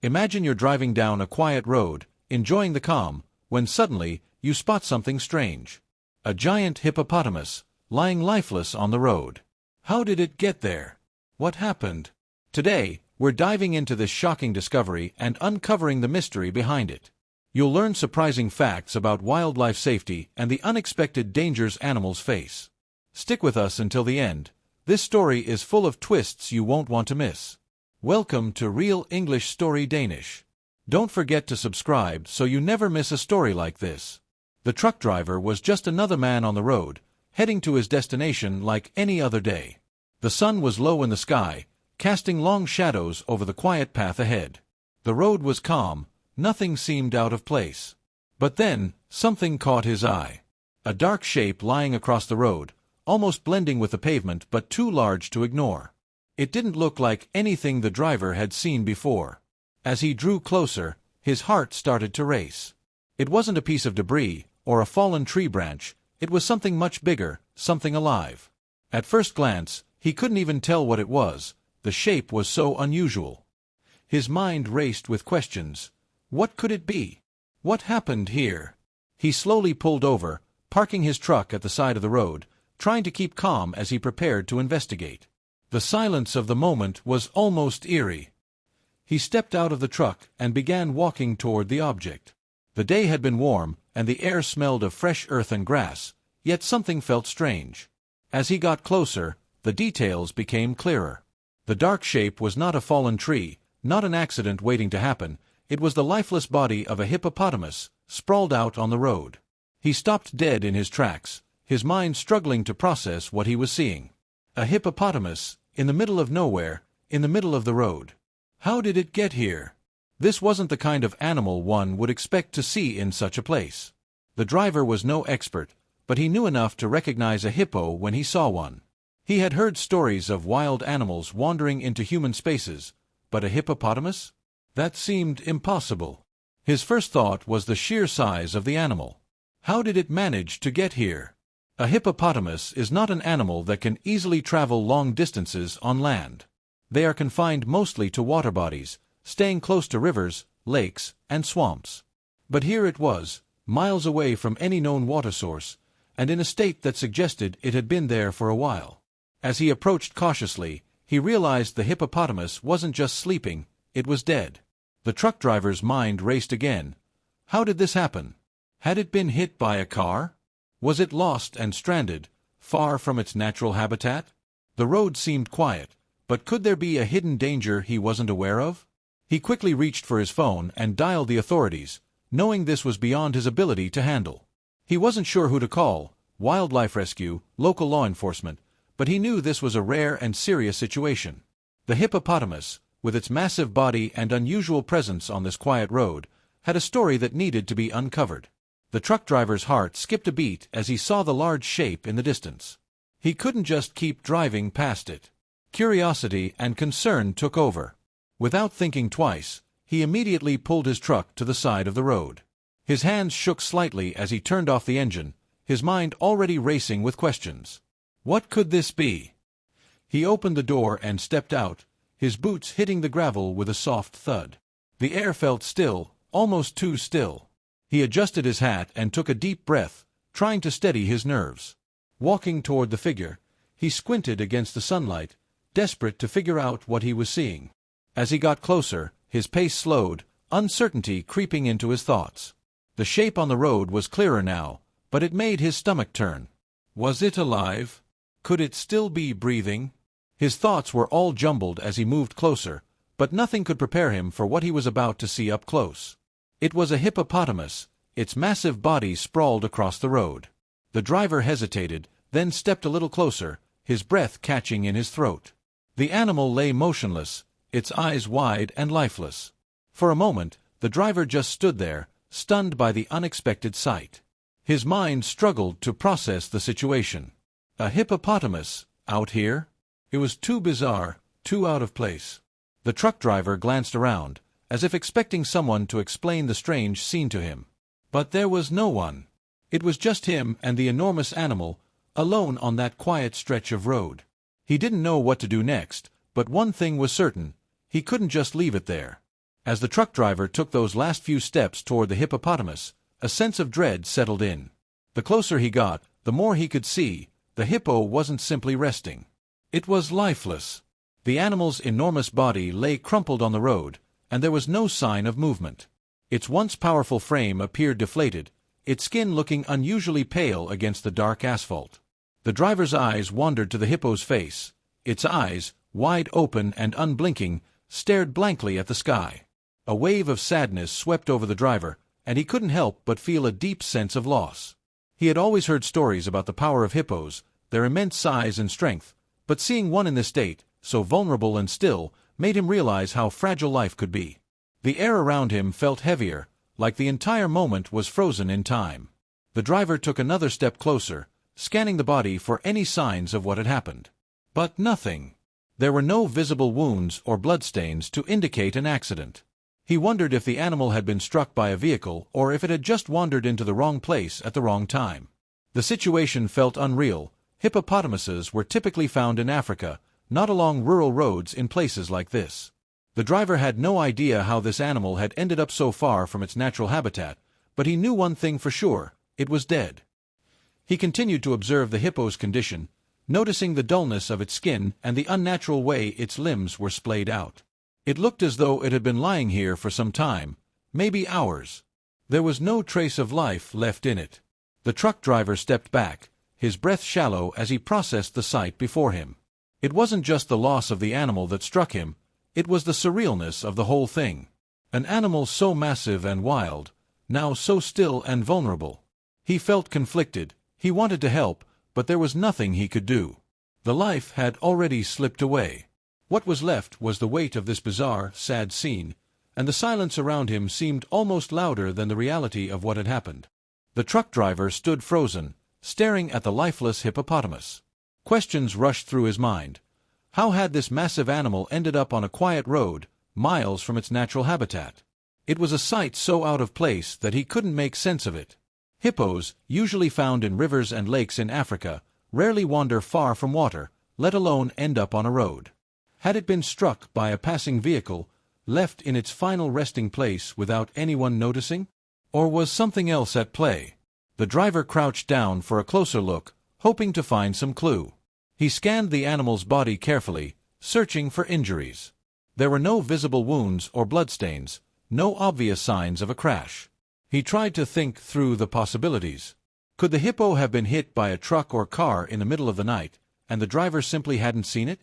Imagine you're driving down a quiet road, enjoying the calm, when suddenly, you spot something strange. A giant hippopotamus, lying lifeless on the road. How did it get there? What happened? Today, we're diving into this shocking discovery and uncovering the mystery behind it. You'll learn surprising facts about wildlife safety and the unexpected dangers animals face. Stick with us until the end. This story is full of twists you won't want to miss. Welcome to Real English Story Danish. Don't forget to subscribe so you never miss a story like this. The truck driver was just another man on the road, heading to his destination like any other day. The sun was low in the sky, casting long shadows over the quiet path ahead. The road was calm, nothing seemed out of place. But then, something caught his eye. A dark shape lying across the road, almost blending with the pavement but too large to ignore. It didn't look like anything the driver had seen before. As he drew closer, his heart started to race. It wasn't a piece of debris, or a fallen tree branch, it was something much bigger, something alive. At first glance, he couldn't even tell what it was, the shape was so unusual. His mind raced with questions. What could it be? What happened here? He slowly pulled over, parking his truck at the side of the road, trying to keep calm as he prepared to investigate. The silence of the moment was almost eerie. He stepped out of the truck and began walking toward the object. The day had been warm, and the air smelled of fresh earth and grass, yet something felt strange. As he got closer, the details became clearer. The dark shape was not a fallen tree, not an accident waiting to happen, it was the lifeless body of a hippopotamus, sprawled out on the road. He stopped dead in his tracks, his mind struggling to process what he was seeing. A hippopotamus, in the middle of nowhere, in the middle of the road. How did it get here? This wasn't the kind of animal one would expect to see in such a place. The driver was no expert, but he knew enough to recognize a hippo when he saw one. He had heard stories of wild animals wandering into human spaces, but a hippopotamus? That seemed impossible. His first thought was the sheer size of the animal. How did it manage to get here? A hippopotamus is not an animal that can easily travel long distances on land. They are confined mostly to water bodies, staying close to rivers, lakes, and swamps. But here it was, miles away from any known water source, and in a state that suggested it had been there for a while. As he approached cautiously, he realized the hippopotamus wasn't just sleeping, it was dead. The truck driver's mind raced again. How did this happen? Had it been hit by a car? Was it lost and stranded, far from its natural habitat? The road seemed quiet, but could there be a hidden danger he wasn't aware of? He quickly reached for his phone and dialed the authorities, knowing this was beyond his ability to handle. He wasn't sure who to call, wildlife rescue, local law enforcement, but he knew this was a rare and serious situation. The hippopotamus, with its massive body and unusual presence on this quiet road, had a story that needed to be uncovered. The truck driver's heart skipped a beat as he saw the large shape in the distance. He couldn't just keep driving past it. Curiosity and concern took over. Without thinking twice, he immediately pulled his truck to the side of the road. His hands shook slightly as he turned off the engine, his mind already racing with questions. What could this be? He opened the door and stepped out, his boots hitting the gravel with a soft thud. The air felt still, almost too still. He adjusted his hat and took a deep breath, trying to steady his nerves. Walking toward the figure, he squinted against the sunlight, desperate to figure out what he was seeing. As he got closer, his pace slowed, uncertainty creeping into his thoughts. The shape on the road was clearer now, but it made his stomach turn. Was it alive? Could it still be breathing? His thoughts were all jumbled as he moved closer, but nothing could prepare him for what he was about to see up close. It was a hippopotamus, its massive body sprawled across the road. The driver hesitated, then stepped a little closer, his breath catching in his throat. The animal lay motionless, its eyes wide and lifeless. For a moment, the driver just stood there, stunned by the unexpected sight. His mind struggled to process the situation. A hippopotamus, out here? It was too bizarre, too out of place. The truck driver glanced around, as if expecting someone to explain the strange scene to him. But there was no one. It was just him and the enormous animal, alone on that quiet stretch of road. He didn't know what to do next, but one thing was certain, he couldn't just leave it there. As the truck driver took those last few steps toward the hippopotamus, a sense of dread settled in. The closer he got, the more he could see, the hippo wasn't simply resting. It was lifeless. The animal's enormous body lay crumpled on the road, and there was no sign of movement. Its once powerful frame appeared deflated, its skin looking unusually pale against the dark asphalt. The driver's eyes wandered to the hippo's face. Its eyes, wide open and unblinking, stared blankly at the sky. A wave of sadness swept over the driver, and he couldn't help but feel a deep sense of loss. He had always heard stories about the power of hippos, their immense size and strength, but seeing one in this state, so vulnerable and still, made him realize how fragile life could be. The air around him felt heavier, like the entire moment was frozen in time. The driver took another step closer, scanning the body for any signs of what had happened. But nothing. There were no visible wounds or bloodstains to indicate an accident. He wondered if the animal had been struck by a vehicle or if it had just wandered into the wrong place at the wrong time. The situation felt unreal. Hippopotamuses were typically found in Africa, not along rural roads in places like this. The driver had no idea how this animal had ended up so far from its natural habitat, but he knew one thing for sure: it was dead. He continued to observe the hippo's condition, noticing the dullness of its skin and the unnatural way its limbs were splayed out. It looked as though it had been lying here for some time, maybe hours. There was no trace of life left in it. The truck driver stepped back, his breath shallow as he processed the sight before him. It wasn't just the loss of the animal that struck him, it was the surrealness of the whole thing. An animal so massive and wild, now so still and vulnerable. He felt conflicted. He wanted to help, but there was nothing he could do. The life had already slipped away. What was left was the weight of this bizarre, sad scene, and the silence around him seemed almost louder than the reality of what had happened. The truck driver stood frozen, staring at the lifeless hippopotamus. Questions rushed through his mind. How had this massive animal ended up on a quiet road, miles from its natural habitat? It was a sight so out of place that he couldn't make sense of it. Hippos, usually found in rivers and lakes in Africa, rarely wander far from water, let alone end up on a road. Had it been struck by a passing vehicle, left in its final resting place without anyone noticing? Or was something else at play? The driver crouched down for a closer look, hoping to find some clue. He scanned the animal's body carefully, searching for injuries. There were no visible wounds or bloodstains, no obvious signs of a crash. He tried to think through the possibilities. Could the hippo have been hit by a truck or car in the middle of the night, and the driver simply hadn't seen it?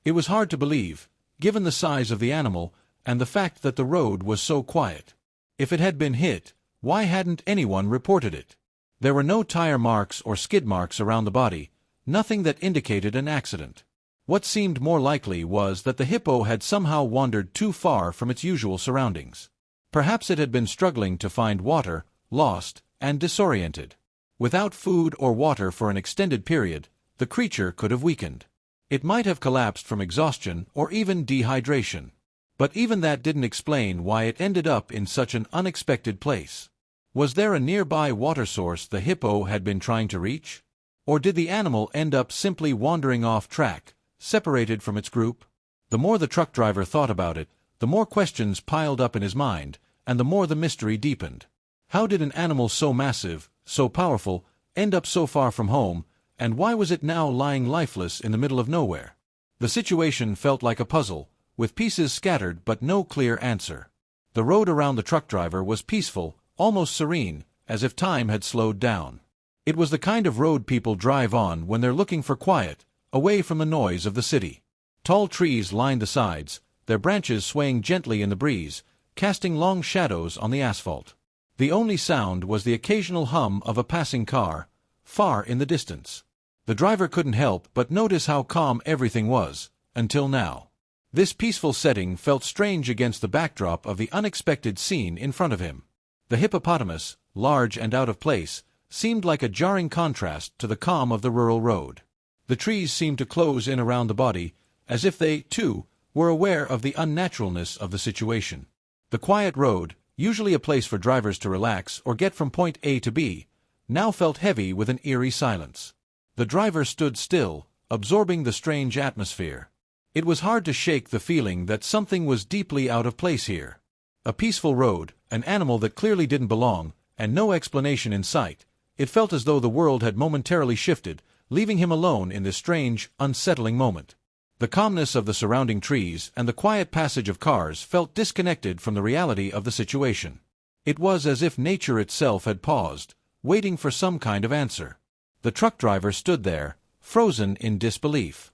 It was hard to believe, given the size of the animal and the fact that the road was so quiet. If it had been hit, why hadn't anyone reported it? There were no tire marks or skid marks around the body, nothing that indicated an accident. What seemed more likely was that the hippo had somehow wandered too far from its usual surroundings. Perhaps it had been struggling to find water, lost, and disoriented. Without food or water for an extended period, the creature could have weakened. It might have collapsed from exhaustion or even dehydration. But even that didn't explain why it ended up in such an unexpected place. Was there a nearby water source the hippo had been trying to reach? Or did the animal end up simply wandering off track, separated from its group? The more the truck driver thought about it, the more questions piled up in his mind, and the more the mystery deepened. How did an animal so massive, so powerful, end up so far from home, and why was it now lying lifeless in the middle of nowhere? The situation felt like a puzzle, with pieces scattered but no clear answer. The road around the truck driver was peaceful, almost serene, as if time had slowed down. It was the kind of road people drive on when they're looking for quiet, away from the noise of the city. Tall trees lined the sides, their branches swaying gently in the breeze, casting long shadows on the asphalt. The only sound was the occasional hum of a passing car, far in the distance. The driver couldn't help but notice how calm everything was, until now. This peaceful setting felt strange against the backdrop of the unexpected scene in front of him. The hippopotamus, large and out of place, seemed like a jarring contrast to the calm of the rural road. The trees seemed to close in around the body, as if they, too, were aware of the unnaturalness of the situation. The quiet road, usually a place for drivers to relax or get from point A to B, now felt heavy with an eerie silence. The driver stood still, absorbing the strange atmosphere. It was hard to shake the feeling that something was deeply out of place here. A peaceful road, an animal that clearly didn't belong, and no explanation in sight. It felt as though the world had momentarily shifted, leaving him alone in this strange, unsettling moment. The calmness of the surrounding trees and the quiet passage of cars felt disconnected from the reality of the situation. It was as if nature itself had paused, waiting for some kind of answer. The truck driver stood there, frozen in disbelief.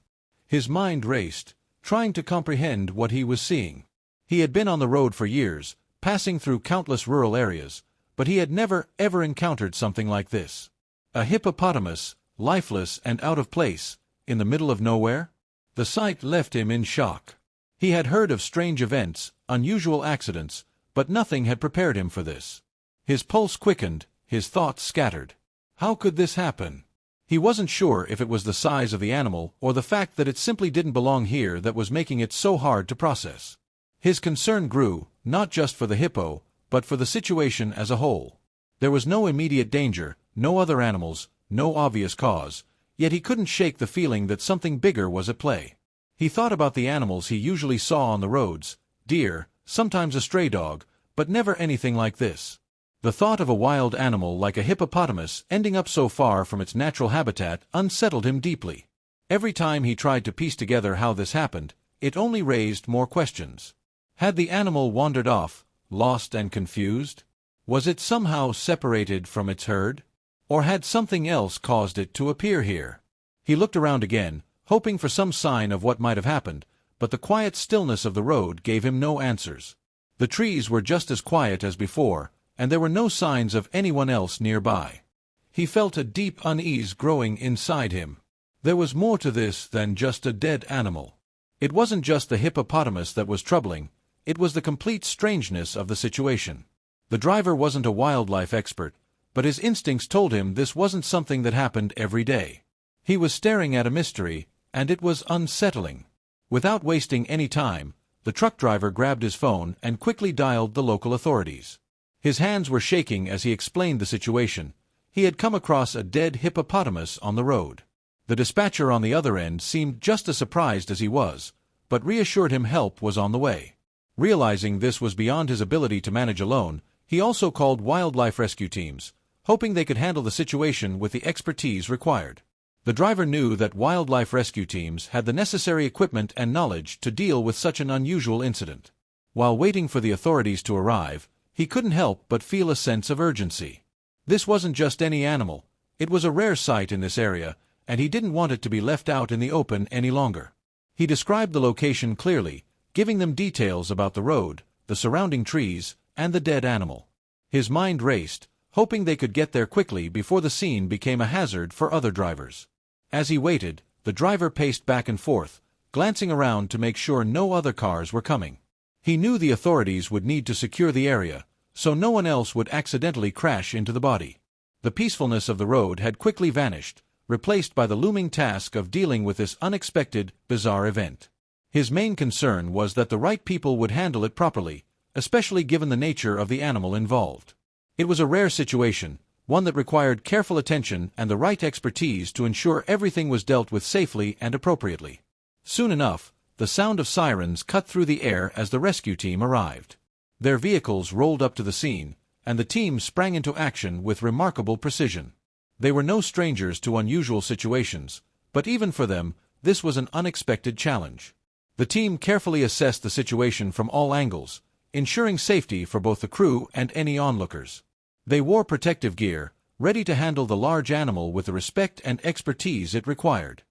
His mind raced, trying to comprehend what he was seeing. He had been on the road for years, passing through countless rural areas, but he had never, ever encountered something like this. A hippopotamus, lifeless and out of place, in the middle of nowhere? The sight left him in shock. He had heard of strange events, unusual accidents, but nothing had prepared him for this. His pulse quickened, his thoughts scattered. How could this happen? He wasn't sure if it was the size of the animal or the fact that it simply didn't belong here that was making it so hard to process. His concern grew, not just for the hippo, but for the situation as a whole. There was no immediate danger, no other animals, no obvious cause, yet he couldn't shake the feeling that something bigger was at play. He thought about the animals he usually saw on the roads, deer, sometimes a stray dog, but never anything like this. The thought of a wild animal like a hippopotamus ending up so far from its natural habitat unsettled him deeply. Every time he tried to piece together how this happened, it only raised more questions. Had the animal wandered off, lost and confused? Was it somehow separated from its herd? Or had something else caused it to appear here? He looked around again, hoping for some sign of what might have happened, but the quiet stillness of the road gave him no answers. The trees were just as quiet as before, and there were no signs of anyone else nearby. He felt a deep unease growing inside him. There was more to this than just a dead animal. It wasn't just the hippopotamus that was troubling, it was the complete strangeness of the situation. The driver wasn't a wildlife expert, but his instincts told him this wasn't something that happened every day. He was staring at a mystery, and it was unsettling. Without wasting any time, the truck driver grabbed his phone and quickly dialed the local authorities. His hands were shaking as he explained the situation. He had come across a dead hippopotamus on the road. The dispatcher on the other end seemed just as surprised as he was, but reassured him help was on the way. Realizing this was beyond his ability to manage alone, he also called wildlife rescue teams, hoping they could handle the situation with the expertise required. The driver knew that wildlife rescue teams had the necessary equipment and knowledge to deal with such an unusual incident. While waiting for the authorities to arrive, he couldn't help but feel a sense of urgency. This wasn't just any animal, it was a rare sight in this area, and he didn't want it to be left out in the open any longer. He described the location clearly, giving them details about the road, the surrounding trees, and the dead animal. His mind raced, hoping they could get there quickly before the scene became a hazard for other drivers. As he waited, the driver paced back and forth, glancing around to make sure no other cars were coming. He knew the authorities would need to secure the area, so no one else would accidentally crash into the body. The peacefulness of the road had quickly vanished, replaced by the looming task of dealing with this unexpected, bizarre event. His main concern was that the right people would handle it properly, especially given the nature of the animal involved. It was a rare situation, one that required careful attention and the right expertise to ensure everything was dealt with safely and appropriately. Soon enough, the sound of sirens cut through the air as the rescue team arrived. Their vehicles rolled up to the scene, and the team sprang into action with remarkable precision. They were no strangers to unusual situations, but even for them, this was an unexpected challenge. The team carefully assessed the situation from all angles, ensuring safety for both the crew and any onlookers. They wore protective gear, ready to handle the large animal with the respect and expertise it required.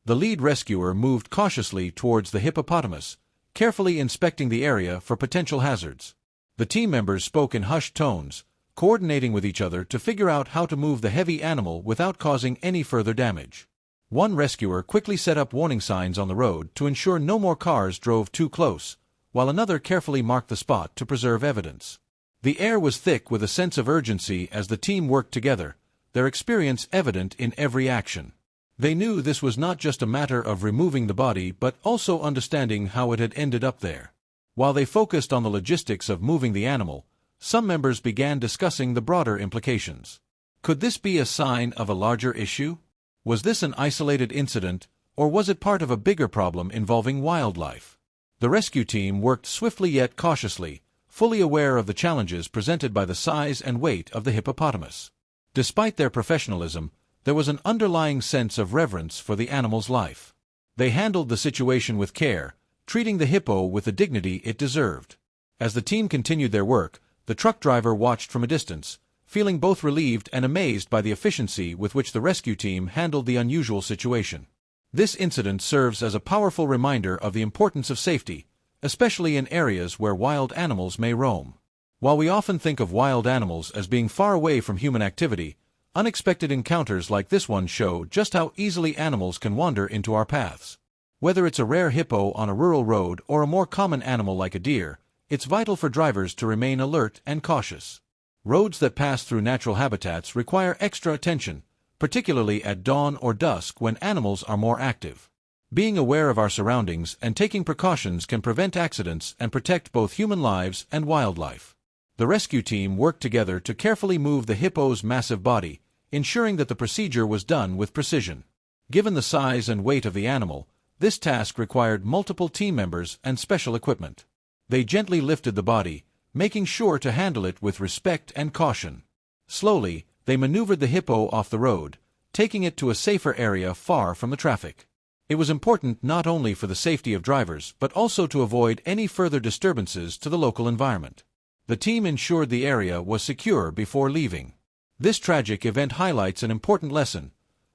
The lead rescuer moved cautiously towards the hippopotamus, carefully inspecting the area for potential hazards. The team members spoke in hushed tones, coordinating with each other to figure out how to move the heavy animal without causing any further damage. One rescuer quickly set up warning signs on the road to ensure no more cars drove too close, while another carefully marked the spot to preserve evidence. The air was thick with a sense of urgency as the team worked together, their experience evident in every action. They knew this was not just a matter of removing the body but also understanding how it had ended up there. While they focused on the logistics of moving the animal, some members began discussing the broader implications. Could this be a sign of a larger issue? Was this an isolated incident, or was it part of a bigger problem involving wildlife? The rescue team worked swiftly yet cautiously, fully aware of the challenges presented by the size and weight of the hippopotamus. Despite their professionalism, there was an underlying sense of reverence for the animal's life. They handled the situation with care, treating the hippo with the dignity it deserved. As the team continued their work, the truck driver watched from a distance, feeling both relieved and amazed by the efficiency with which the rescue team handled the unusual situation. This incident serves as a powerful reminder of the importance of safety, especially in areas where wild animals may roam. While we often think of wild animals as being far away from human activity, unexpected encounters like this one show just how easily animals can wander into our paths. Whether it's a rare hippo on a rural road or a more common animal like a deer, it's vital for drivers to remain alert and cautious. Roads that pass through natural habitats require extra attention, particularly at dawn or dusk when animals are more active. Being aware of our surroundings and taking precautions can prevent accidents and protect both human lives and wildlife. The rescue team worked together to carefully move the hippo's massive body, ensuring that the procedure was done with precision. Given the size and weight of the animal, this task required multiple team members and special equipment. They gently lifted the body, making sure to handle it with respect and caution. Slowly, they maneuvered the hippo off the road, taking it to a safer area far from the traffic. It was important not only for the safety of drivers but also to avoid any further disturbances to the local environment. The team ensured the area was secure before leaving. This tragic event highlights an important lesson.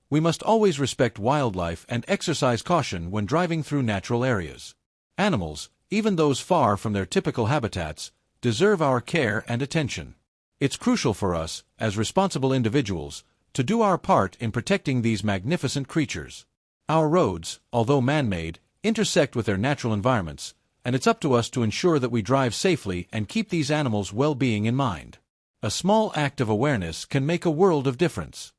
We must always respect wildlife and exercise caution when driving through natural areas. Animals, even those far from their typical habitats, deserve our care and attention. It's crucial for us, as responsible individuals, to do our part in protecting these magnificent creatures. Our roads, although man-made, intersect with their natural environments, and it's up to us to ensure that we drive safely and keep these animals' well-being in mind. A small act of awareness can make a world of difference.